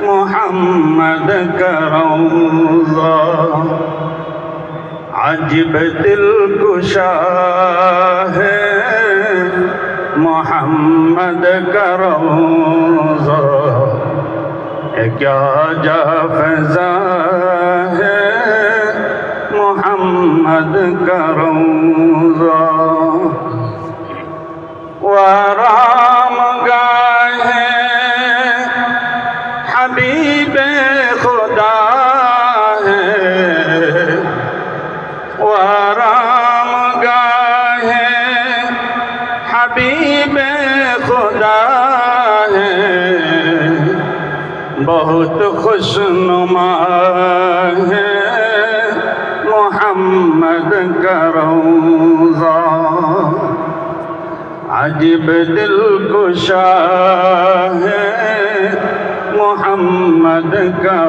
محمد کا روضہ عجب دل کشا ہے محمد کا روضہ کیا جا فضا ہے محمد کا روضہ وآرام گاہ حبیب خدا ہے وآرام گاہ حبیب خدا ہے بہت خوشنما ہے محمد کا روضہ عجب دل کشا ہے محمد کا